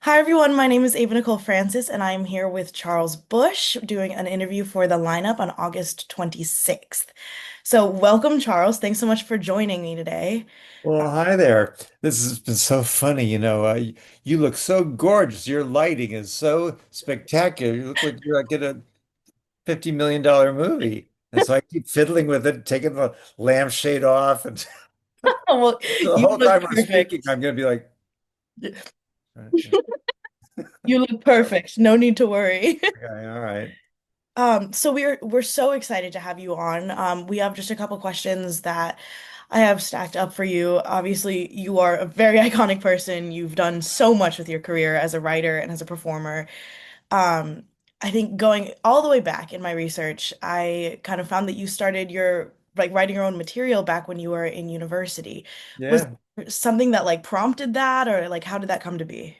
Hi everyone, my name is Ava Nicole Francis, and I am here with Charles Busch doing an interview for the lineup on August 26th. So, welcome, Charles. Thanks so much for joining me today. Well, hi there. This has been so funny. You look so gorgeous. Your lighting is so spectacular. You look like you're like in a $50 million movie. And so I keep fiddling with it, taking the lampshade off. And Well, the you whole look time we're speaking, perfect. I'm going to be like, yeah, You look perfect. No need to worry. okay, all right. So we're so excited to have you on. We have just a couple questions that I have stacked up for you. Obviously, you are a very iconic person. You've done so much with your career as a writer and as a performer. Um, I think going all the way back in my research, I kind of found that you started your like writing your own material back when you were in university. Was Yeah. there something that like prompted that, or like how did that come to be?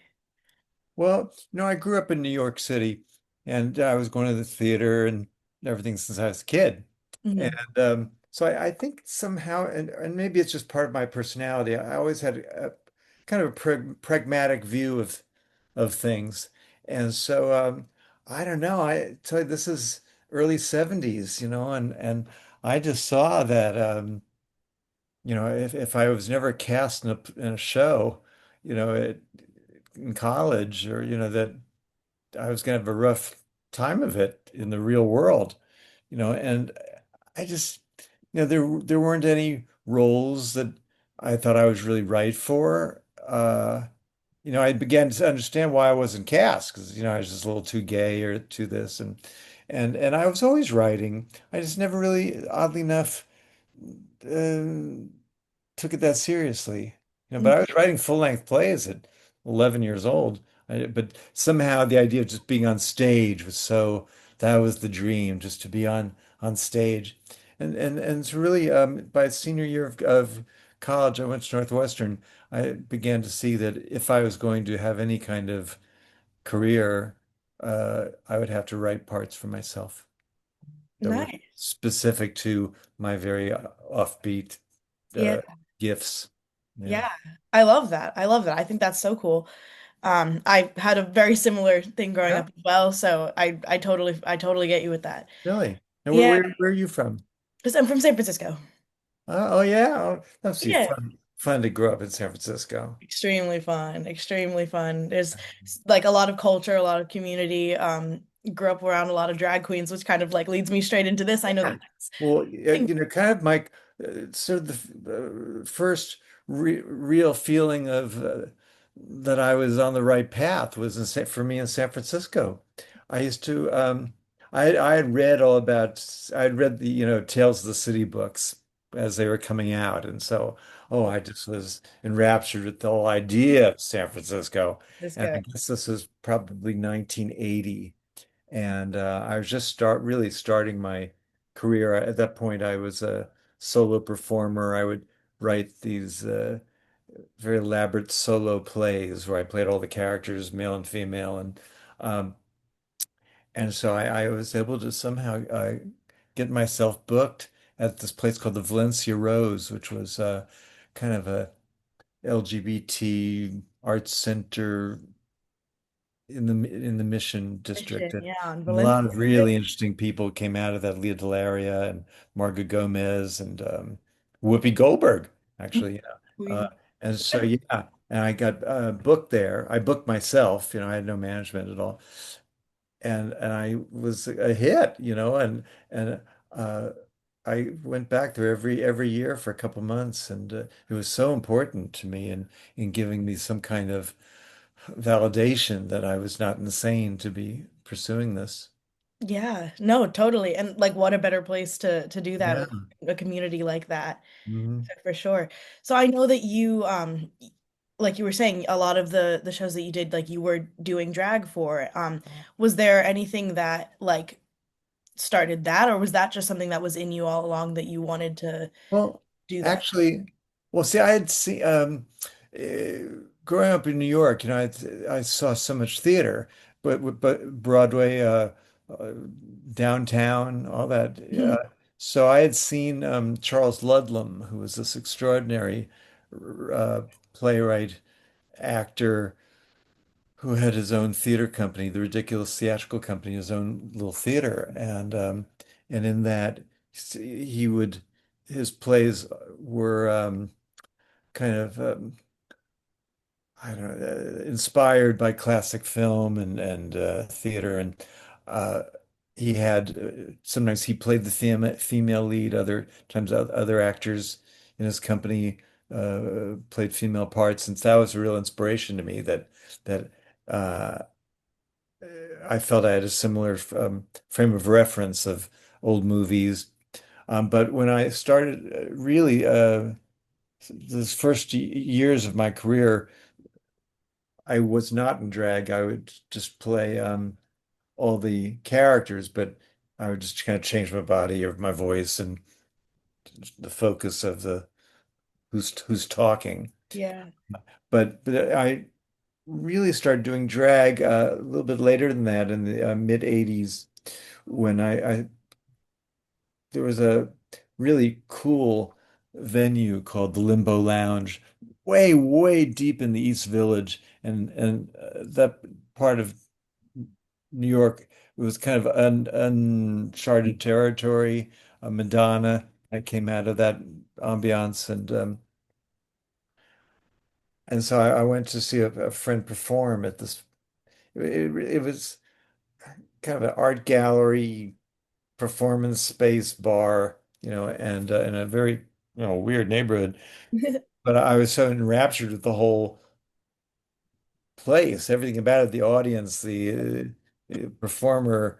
Well, I grew up in New York City and I was going to the theater and everything since I was a kid. And Mhm. so I think somehow, and maybe it's just part of my personality, I always had a kind of a pragmatic view of things. And so I don't know, I tell you, this is early 70s, and I just saw that, if I was never cast in a show, in college or, that I was going to have a rough time of it in the real world, and I just, there weren't any roles that I thought I was really right for. I began to understand why I wasn't cast because, I was just a little too gay or too this and I was always writing. I just never really, oddly enough, uh, took it that seriously. But I was writing full-length plays at 11 years old. But somehow the idea of just being on stage was so, that was the dream, just to be on stage. And it's really by senior year of college, I went to Northwestern. I began to see that if I was going to have any kind of career, I would have to write parts for myself that were Nice. specific to my very offbeat Yeah. uh, gifts. Yeah. Yeah. I love that. I love that. I think that's so cool. I had a very similar thing growing Yeah, up as well, so I totally get you with that. really. And Yeah, where are you from? because I'm from San Francisco. Oh yeah. Oh, that must be Yeah. fun to grow up in San Francisco. Extremely fun, extremely fun. There's like a lot of culture, a lot of community. Grew up around a lot of drag queens, which kind of like leads me straight into this. I know Yeah. that that's Well, thing. kind of my sort of the first real feeling of that I was on the right path was for me in San Francisco. I used to I had read all about I had read the Tales of the City books as they were coming out, and so I just was enraptured with the whole idea of San Francisco. This And I guy. guess this was probably 1980. And I was just really starting my career. At that point, I was a solo performer. I would write these very elaborate solo plays where I played all the characters, male and female, um, and so I was able to somehow get myself booked at this place called the Valencia Rose, which was kind of a LGBT arts center in the Mission District. Mission, And yeah, on a Valencia. lot of really interesting people came out of that. Leah Delaria and Marga Gomez and Whoopi Goldberg, actually. Queen. And so, yeah, and I got booked there. I booked myself, I had no management at all. And I was a hit, and uh, I went back there every year for a couple months, and it was so important to me in giving me some kind of validation that I was not insane to be pursuing this. Yeah, no, totally. And like what a better place to do that Yeah. with a community like that. Mhm. For sure. So I know that you like you were saying a lot of the shows that you did like you were doing drag for. Was there anything that like started that, or was that just something that was in you all along that you wanted to Well, do that? actually, well, see, I had seen growing up in New York, I saw so much theater, but Broadway, uh, downtown, all that. Mhm. So I had seen Charles Ludlam, who was this extraordinary uh, playwright, actor, who had his own theater company, the Ridiculous Theatrical Company, his own little theater, and in that he would his plays were kind of I don't know, inspired by classic film and theater, and uh, he had sometimes he played the female lead, other times other actors in his company played female parts, and that was a real inspiration to me that uh, I felt I had a similar frame of reference of old movies. But when I started really those first years of my career, I was not in drag. I would just play all the characters, but I would just kind of change my body or my voice and the focus of the who's talking. Yeah. But I really started doing drag a little bit later than that in the mid 80s when I there was a really cool venue called the Limbo Lounge, way deep in the East Village, and that part of New York was kind of uncharted territory. Madonna, I came out of that ambiance, and so I went to see a friend perform at this. It was kind of an art gallery performance space bar, and in a very, weird neighborhood. But I was so enraptured with the whole place, everything about it, the audience, the performer.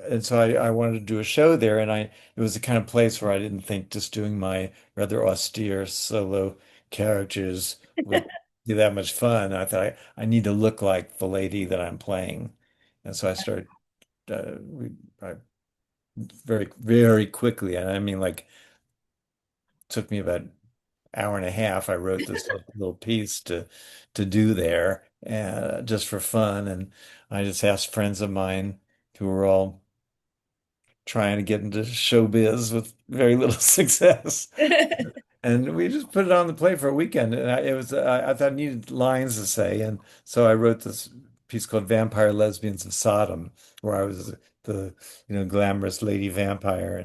And so I wanted to do a show there. And it was the kind of place where I didn't think just doing my rather austere solo characters would be that much fun. I thought I need to look like the lady that I'm playing. And so I started, I very quickly, and I mean, like, took me about hour and a half. I wrote this little piece to do there, just for fun, and I just asked friends of mine who were all trying to get into showbiz with very little success, and we just put it on the plate for a weekend. And I thought I needed lines to say, and so I wrote this piece called "Vampire Lesbians of Sodom," where I was the glamorous lady vampire,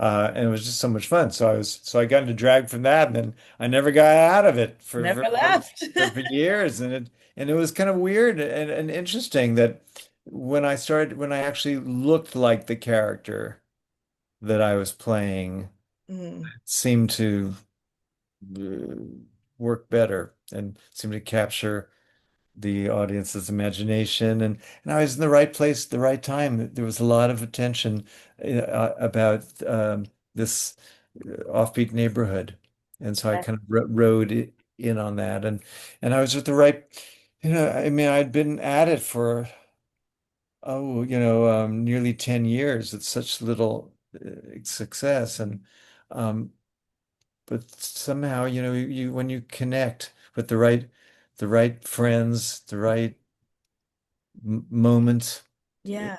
and it was just so much fun. So I got into drag from that, and then I never got out of it Never left. for years, and it was kind of weird and interesting that when I actually looked like the character that I was playing, Mm. it seemed to uh, work better and seemed to capture the audience's imagination, and I was in the right place at the right time. There was a lot of attention about this offbeat neighborhood, and so I Yeah. kind of rode in on that, and I was with the right, I mean, I'd been at it for nearly 10 years. It's such little success, and um, but somehow, you when you connect with the right friends, the right moment. Yeah.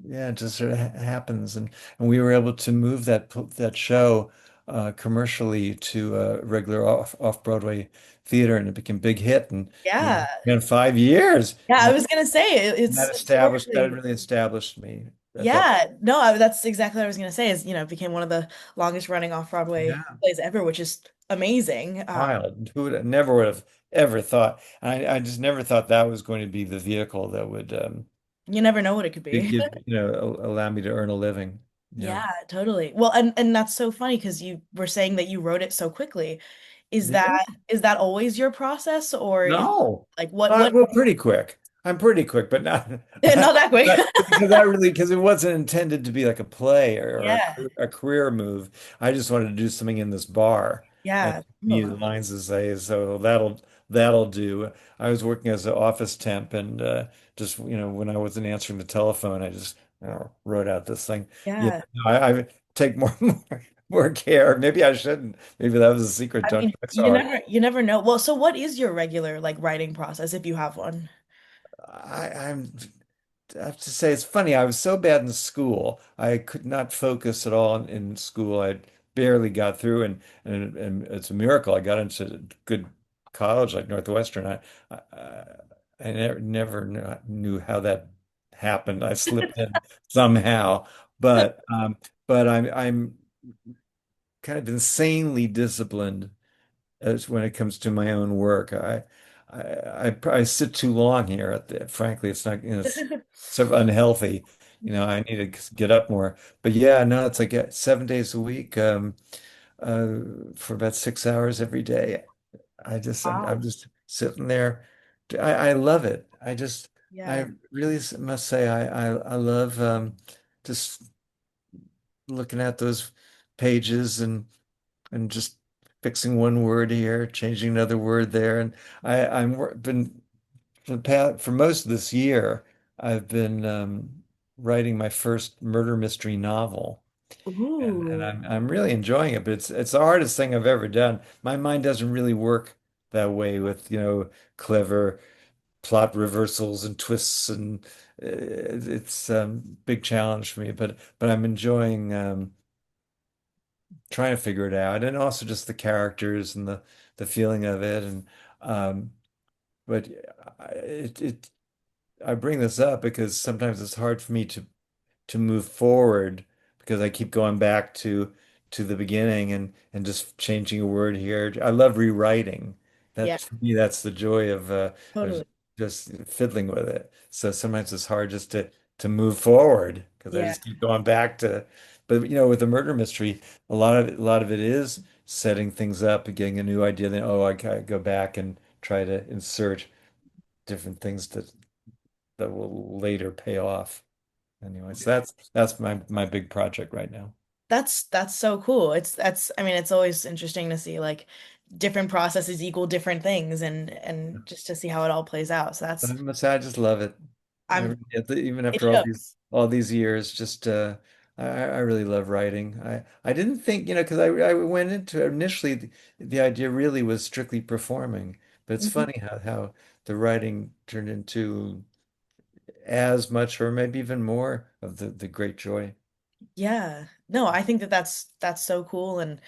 Yeah, it just sort of happens, and we were able to move that show commercially to a regular off Broadway theater, and it became a big hit, and Yeah. in 5 years, Yeah, and I that, was gonna say that it's established that working. really established me at that. Yeah, no, that's exactly what I was gonna say. Is it became one of the longest running off Broadway Yeah, plays ever, which is amazing. wild. Who would have ever thought? I just never thought that was going to be the vehicle that would You never know what it could be. allow me to earn a living. Yeah. Yeah, totally. Well, and that's so funny because you were saying that you wrote it so quickly. Is Yeah. that always your process, or is No. like what Well, pretty quick. I'm pretty quick, but not not that quick? because it wasn't intended to be like a play or Yeah. a career move. I just wanted to do something in this bar and Yeah. needed lines to say, so that'll do. I was working as an office temp, and just when I wasn't answering the telephone, I just wrote out this thing. Yeah, Yeah. I take more care. Maybe I shouldn't. Maybe that was a secret. I Don't mean, try so hard. you never know. Well, so what is your regular like writing process if you have one? I have to say, it's funny. I was so bad in school. I could not focus at all in school. I barely got through, and it's a miracle I got into good college like Northwestern. I never knew how that happened. I slipped in somehow, but I'm kind of insanely disciplined as when it comes to my own work. I sit too long here. Frankly, it's not, it's sort of unhealthy. I need to get up more. But yeah, no, it's like 7 days a week, for about 6 hours every day. I'm Wow. just sitting there. I love it. I Yeah. really must say, I love just looking at those pages and just fixing one word here, changing another word there. And been for most of this year, I've been writing my first murder mystery novel. And Ooh. I'm really enjoying it, but it's the hardest thing I've ever done. My mind doesn't really work that way with, clever plot reversals and twists, and it's big challenge for me. But I'm enjoying trying to figure it out, and also just the characters and the feeling of it. And but I bring this up because sometimes it's hard for me to move forward because I keep going back to the beginning and just changing a word here. I love rewriting. Yeah, That for me, that's the joy of totally. just fiddling with it. So sometimes it's hard just to move forward because I Yeah. just keep going back to. But with the murder mystery, a lot of it is setting things up and getting a new idea. Then I gotta go back and try to insert different things that will later pay off. Anyways, that's my big project right now. That's so cool. That's I mean, it's always interesting to see like different processes equal different things and just to see how it all plays out. So But I that's must say, I just love it. I'm Even it after shows. all these years, just I really love writing. I didn't think, because I went into initially the idea really was strictly performing, but it's Mhm. funny how the writing turned into as much or maybe even more of the great joy. Yeah. No, I think that that's so cool and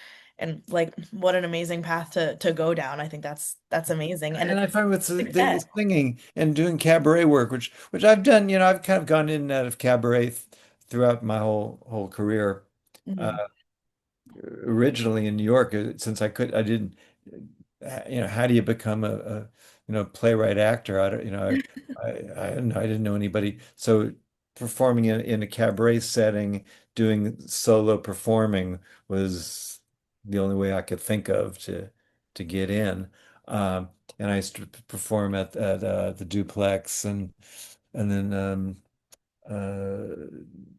like what an amazing path to go down. I think that's amazing and And it's I find with the success. singing and doing cabaret work, which I've done, I've kind of gone in and out of cabaret throughout my whole career. Mhm. Uh, Originally in New York, since I didn't, how do you become a playwright actor? I don't, I don't know. I didn't know anybody. So performing in a cabaret setting, doing solo performing was the only way I could think of to get in. Um, and I used to perform at the Duplex and then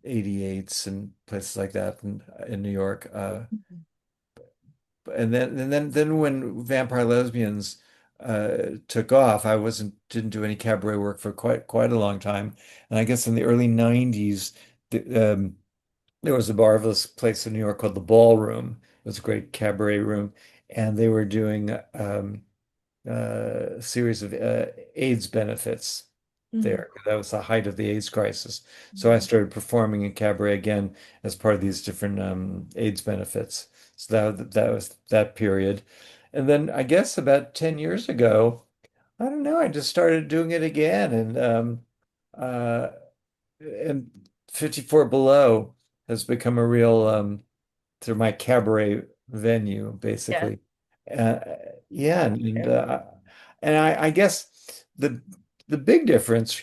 88s and places like that in New York. And then when Vampire Lesbians took off, I wasn't didn't do any cabaret work for quite a long time. And I guess in the early 90s, there was a marvelous place in New York called the Ballroom. It was a great cabaret room, and they were doing a series of AIDS benefits Mhm. there. That was the height of the AIDS crisis. So I Mhm. started performing in cabaret again as part of these different AIDS benefits. So that was that period. And then I guess about 10 years ago, I don't know, I just started doing it again. Uh, and 54 Below has become a real through my cabaret venue, Yeah. basically. Uh, yeah, That's and I guess the big difference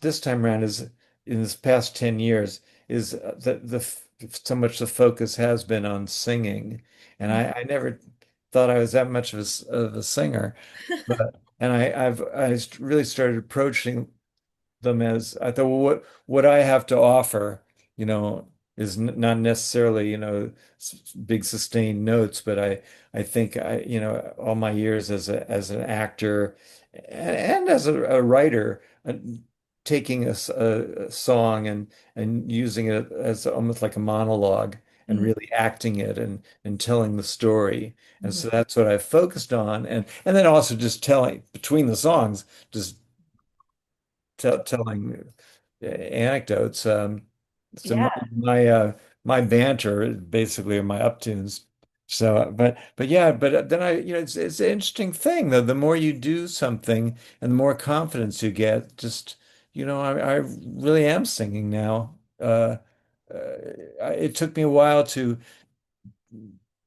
this time around is in this past 10 years is that so much the focus has been on singing, and fair. I never thought I was that much of a singer, but and I really started approaching them as I thought, well, what I have to offer, you know, is not necessarily, big sustained notes, but I think all my years as an actor and as a writer, taking a song and using it as almost like a monologue and Mhm. really acting it and telling the story. And Mhm. so that's what I focused on. And then also just telling between the songs, just telling anecdotes. So Yeah. my banter basically are my uptunes. So, but yeah, but then it's an interesting thing though. The more you do something and the more confidence you get, just, I really am singing now. It took me a while to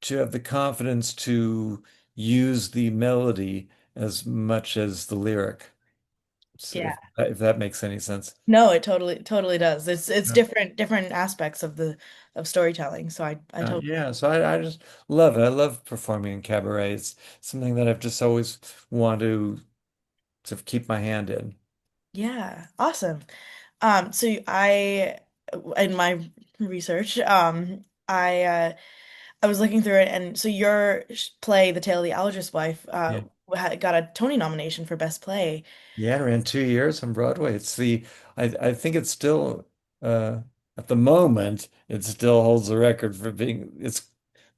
have the confidence to use the melody as much as the lyric. So Yeah. if that makes any sense. No, it totally does. It's Yeah. different aspects of the of storytelling. So I totally Yeah, so I just love it. I love performing in cabaret. It's something that I've just always wanted to keep my hand in. yeah, awesome. So in my research, I was looking through it, and so your play, The Tale of the Allergist's Wife, Yeah. got a Tony nomination for Best Play. Yeah, it ran 2 years on Broadway. I think it's still, at the moment, it still holds the record for it's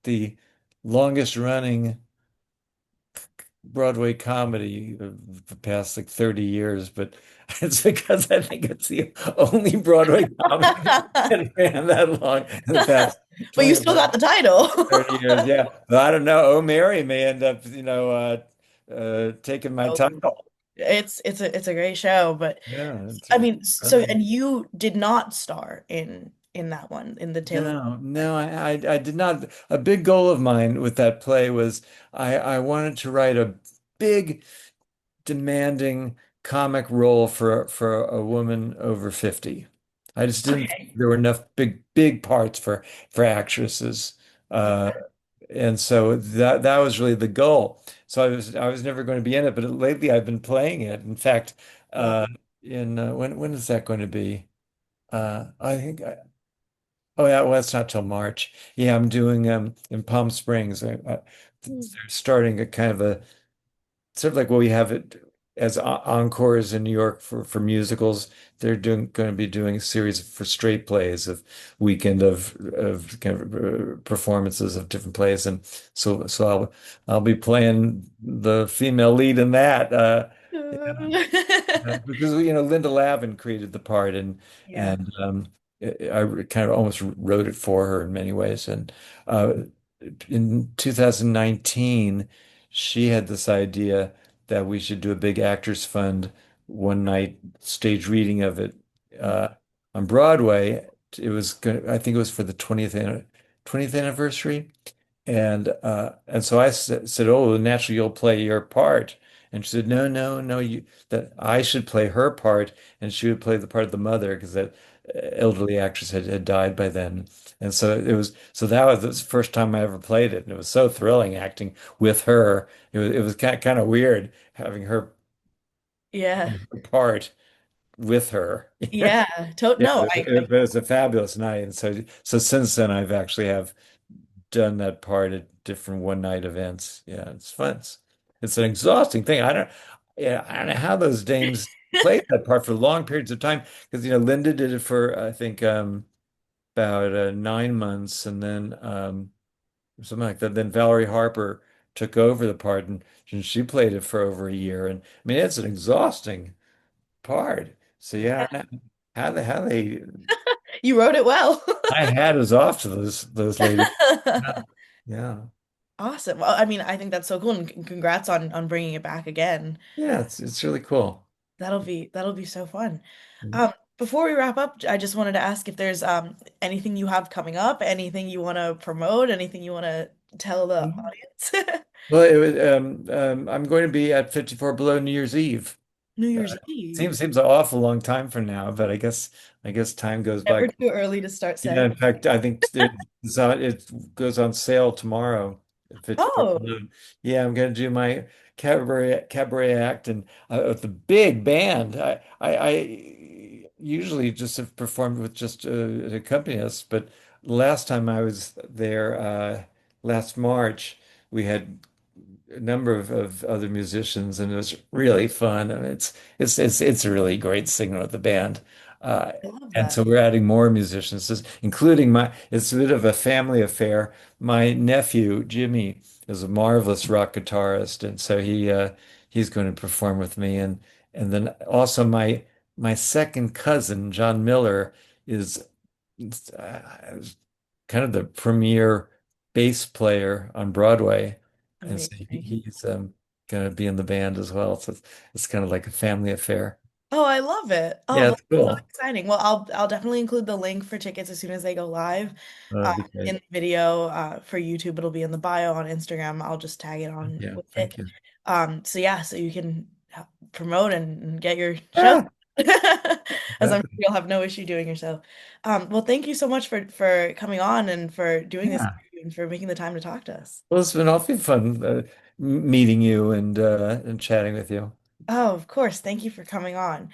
the longest running Broadway comedy of the past like 30 years, but it's because I think it's the only Broadway comedy that ran that long in the past But you 20 still got the title. 30 years. Yeah. But I don't know. Oh, Mary may end up, taking my Oh, title. it's a great show, but Yeah, I mean, so incredible. and you did not star in that one in the Tale of. No, no, I did not. A big goal of mine with that play was I wanted to write a big, demanding comic role for a woman over 50. I just didn't think Okay. there were enough big parts for actresses. Uh, and so that was really the goal. So I was never going to be in it, but lately I've been playing it. In fact, Wow. uh, in when is that going to be? I think. Oh yeah, well, it's not till March. Yeah, I'm doing in Palm Springs. They're starting a kind of a sort of like what we have it as encores in New York for musicals. They're going to be doing a series for straight plays of weekend of kind of performances of different plays, and so I'll be playing the female lead in that. Because Linda Lavin created the part, Yeah. and I kind of almost wrote it for her in many ways. And uh, in 2019, she had this idea that we should do a big actors fund one night stage reading of it uh, on Broadway. I think it was for the 20th anniversary. And so I said, "Oh, naturally you'll play your part." And she said, "No, no, no, that I should play her part, and she would play the part of the mother because that elderly actress had died by then." And so that was the first time I ever played it, and it was so thrilling acting with her. It was kind of weird having her Yeah. part with her. Yeah. Yeah, No, it was a fabulous night. And so since then, I've actually have done that part at different one night events. Yeah, it's fun. It's an exhausting thing. Yeah, I don't know how those dames played that part for long periods of time because Linda did it for I think about 9 months, and then something like that. Then Valerie Harper took over the part, and she played it for over a year. And I mean, it's an exhausting part. So yeah, I don't know how they you wrote it well. my hat is off to those ladies. Yeah. Yeah. Awesome. Well, I mean, I think that's so cool, and congrats on bringing it back again. Yeah, it's really cool. That'll be so fun. Before we wrap up, I just wanted to ask if there's anything you have coming up, anything you want to promote, anything you want to tell the Mhm. audience. Well, I'm going to be at 54 Below New Year's Eve. New Uh, Year's Eve. seems an awful long time from now, but I guess time goes by. Never too early to start Yeah, saying. in fact, I think it goes on sale tomorrow at 54 Oh, Below. Yeah, I'm going to do my cabaret act and with the big band. I usually just have performed with just an accompanist, but last time I was there, last March, we had a number of other musicians, and it was really fun. And it's a really great singer with the band. Uh, I love and that. so we're adding more musicians, including it's a bit of a family affair. My nephew, Jimmy, is a marvelous rock guitarist, and so he's going to perform with me. And then also my second cousin, John Miller, is kind of the premier bass player on Broadway, and so Amazing. he's going to be in the band as well. So it's kind of like a family affair. Oh, I love it. Oh, Yeah, well, it's so cool. exciting. Well, I'll definitely include the link for tickets as soon as they go live. That'd be In great. the video for YouTube, it'll be in the bio on Instagram. I'll just tag it on Yeah, with thank it. you. So yeah, so you can promote and get your show. Yeah, As I'm sure exactly. you'll have no issue doing your show. Well, thank you so much for coming on and for doing this Yeah. interview and for making the time to talk to us. Well, it's been awfully fun meeting you and chatting with you. Oh, of course. Thank you for coming on.